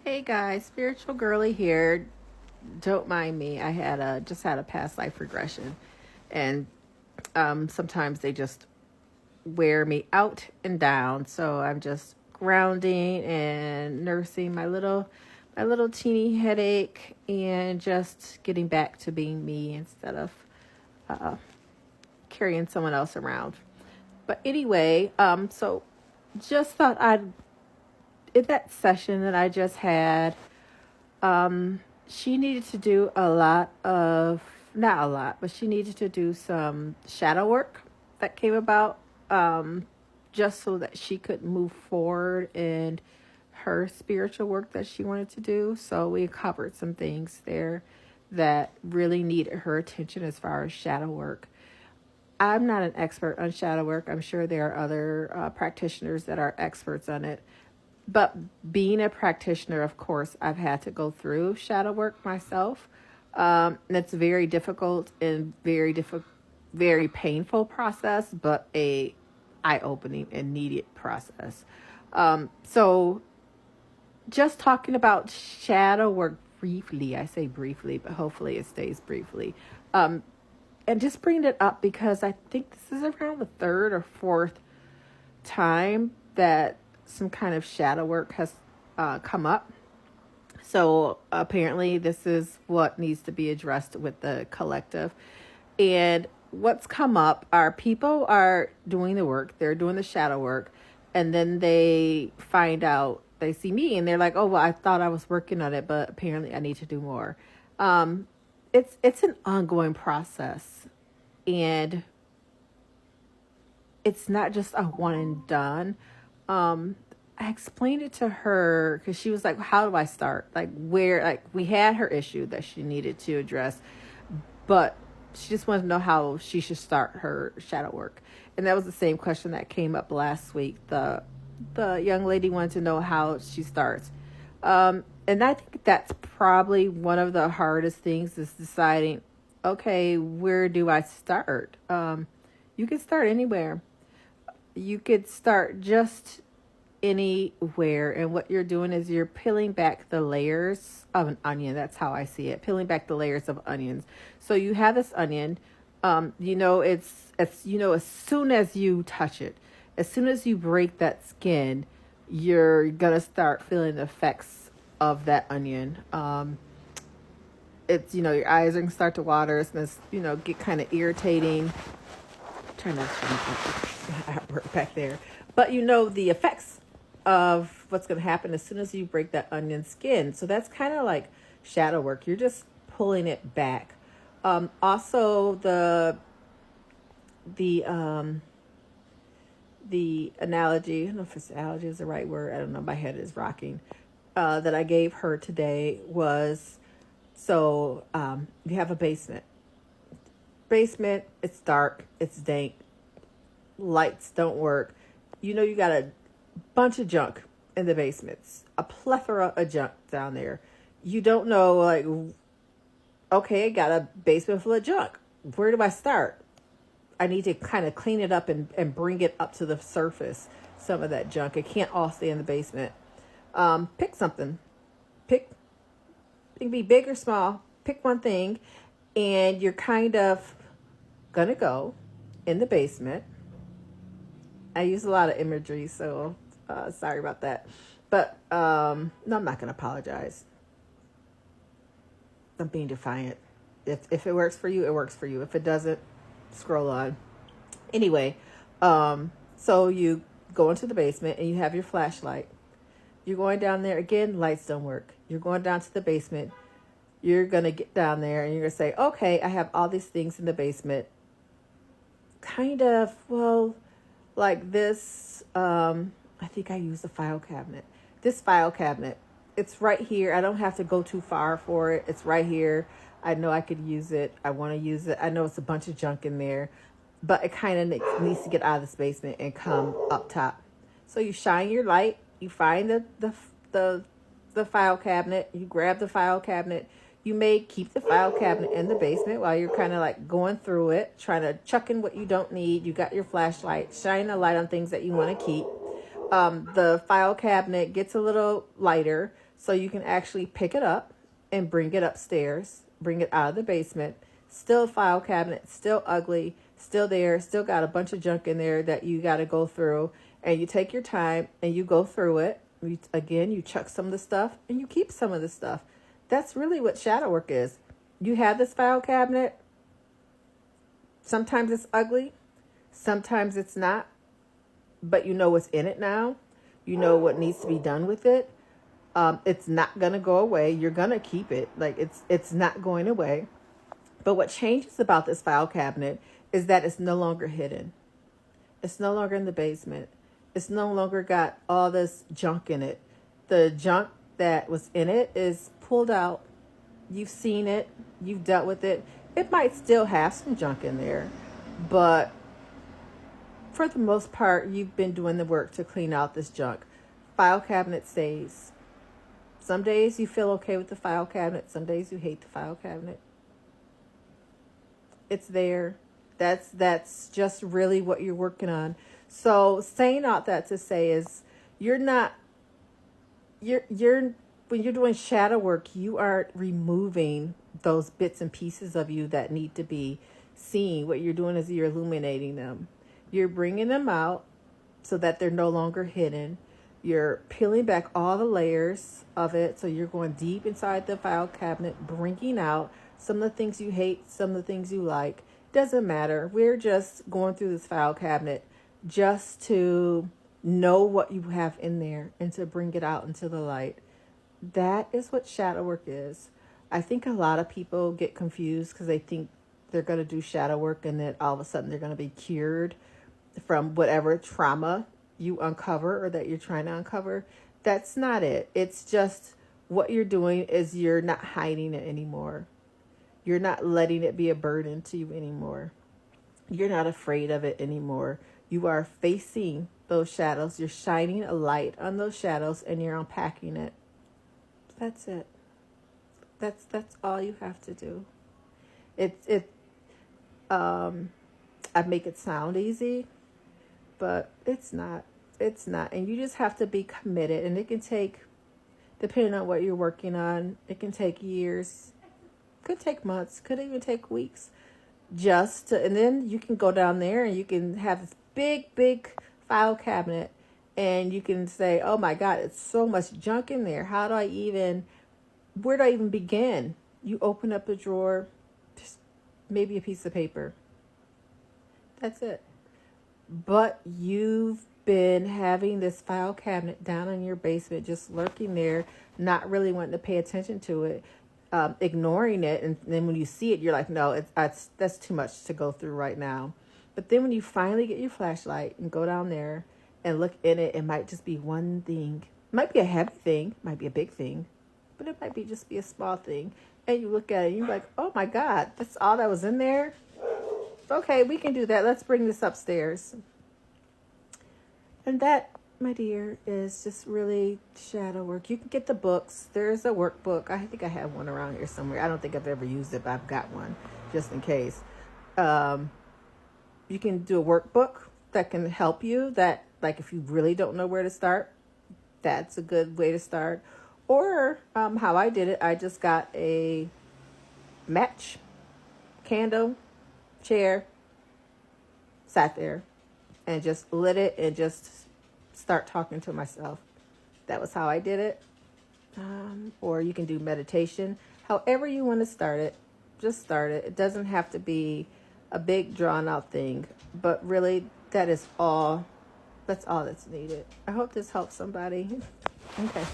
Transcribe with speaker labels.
Speaker 1: Hey guys, spiritual girly here. Don't mind me. I had just had a past life regression, and sometimes they just wear me out and down. So I'm just grounding and nursing my little teeny headache, and just getting back to being me instead of uh, carrying someone else around. But anyway, so just thought I'd in that session that I just had. She needed to do not a lot, but she needed to do some shadow work that came about, just so that she could move forward in her spiritual work that she wanted to do. So we covered some things there that really needed her attention as far as shadow work. I'm not an expert on shadow work. I'm sure there are other practitioners that are experts on it. But being a practitioner, of course, I've had to go through shadow work myself. And it's very difficult and very painful process, but a eye-opening and needed process. So just talking about shadow work briefly, I say briefly, but hopefully it stays briefly. And just bringing it up because I think this is around the third or fourth time that some kind of shadow work has come up. So apparently, this is what needs to be addressed with the collective. And what's come up are people are doing the work, they're doing the shadow work, and then they find out, they see me, and they're like, "Oh, well, I thought I was working on it, but apparently I need to do more." Um, it's an ongoing process, and it's not just a one and done. I explained it to her because she was like, "How do I start? Like, where? Like, we had her issue that she needed to address, but she just wanted to know how she should start her shadow work." And that was the same question that came up last week. The young lady wanted to know how she starts, and I think that's probably one of the hardest things is deciding, okay, where do I start? You can start anywhere. You could start just anywhere, and what you're doing is you're peeling back the layers of an onion. That's how I see it, peeling back the layers of onions. So you have this onion. It's as soon as you touch it, as soon as you break that skin, you're gonna start feeling the effects of that onion. It's your eyes are gonna start to water. It's gonna get kind of irritating. Trying to work back there, but the effects of what's going to happen as soon as you break that onion skin. So that's kind of like shadow work. You're just pulling it back. Also, the analogy, I don't know if it's analogy is the right word. I don't know. My head is rocking. That I gave her today was, so you have a basement. Basement, it's dark, it's dank, lights don't work. You got a bunch of junk in the basements, a plethora of junk down there. You don't know, like, okay, I got a basement full of junk. Where do I start? I need to kind of clean it up and bring it up to the surface, some of that junk. It can't all stay in the basement. Pick something. It can be big or small. Pick one thing, and you're kind of gonna go in the basement. I use a lot of imagery, so sorry about that. But no, I'm not gonna apologize. I'm being defiant. If it works for you, it works for you. If it doesn't, scroll on. Anyway, so you go into the basement and you have your flashlight. You're going down there again. Lights don't work. You're going down to the basement. You're gonna get down there and you're gonna say, okay, I have all these things in the basement. Kind of, well, like this. I think I use a file cabinet. This file cabinet, it's right here. I don't have to go too far for it. It's right here. I know I could use it. I want to use it. I know it's a bunch of junk in there, but it kind of needs to get out of this basement and come up top. So you shine your light. You find the file cabinet. You grab the file cabinet. You may keep the file cabinet in the basement while you're kind of like going through it, trying to chuck in what you don't need. You got your flashlight, shine a light on things that you want to keep. The file cabinet gets a little lighter. So you can actually pick it up and bring it upstairs, bring it out of the basement. Still a file cabinet, still ugly, still there, still got a bunch of junk in there that you got to go through. And you take your time and you go through it. You chuck some of the stuff and you keep some of the stuff. That's really what shadow work is. You have this file cabinet. Sometimes it's ugly. Sometimes it's not. But you know what's in it now. You know what needs to be done with it. It's not going to go away. You're going to keep it. Like it's not going away. But what changes about this file cabinet is that it's no longer hidden. It's no longer in the basement. It's no longer got all this junk in it. The junk that was in it is pulled out. You've seen it. You've dealt with it. It might still have some junk in there, but for the most part, you've been doing the work to clean out this junk. File cabinet stays. Some days you feel okay with the file cabinet. Some days you hate the file cabinet. It's there. That's just really what you're working on. So saying all that to say is you're when you're doing shadow work, you are removing those bits and pieces of you that need to be seen. What you're doing is you're illuminating them. You're bringing them out so that they're no longer hidden. You're peeling back all the layers of it. So you're going deep inside the file cabinet, bringing out some of the things you hate, some of the things you like. Doesn't matter. We're just going through this file cabinet just to know what you have in there and to bring it out into the light. That is what shadow work is. I think a lot of people get confused because they think they're going to do shadow work and then all of a sudden they're going to be cured from whatever trauma you uncover or that you're trying to uncover. That's not it. It's just what you're doing is you're not hiding it anymore. You're not letting it be a burden to you anymore. You're not afraid of it anymore. You are facing those shadows. You're shining a light on those shadows and you're unpacking it. That's it. That's all you have to do. I make it sound easy, but it's not. It's not. And you just have to be committed. And it can take, depending on what you're working on, it can take years. Could take months. Could even take weeks. And then you can go down there and you can have this big file cabinet and you can say, oh my God, it's so much junk in there. Where do I even begin? You open up a drawer, just maybe a piece of paper. That's it. But you've been having this file cabinet down in your basement, just lurking there, not really wanting to pay attention to it, ignoring it. And then when you see it, you're like, no, that's too much to go through right now. But then when you finally get your flashlight and go down there and look in it, it might just be one thing. It might be a heavy thing, might be a big thing, but it might just be a small thing. And you look at it and you're like, oh my God, that's all that was in there? Okay, we can do that. Let's bring this upstairs. And that, my dear, is just really shadow work. You can get the books. There's a workbook. I think I have one around here somewhere. I don't think I've ever used it, but I've got one just in case. You can do a workbook that can help you. That, like, if you really don't know where to start, that's a good way to start. Or how I did it, I just got a match, candle, chair, sat there, and just lit it and just start talking to myself. That was how I did it. Or you can do meditation. However you want to start it, just start it. It doesn't have to be a big drawn out thing, but really that's all that's needed. I hope this helps somebody. Okay.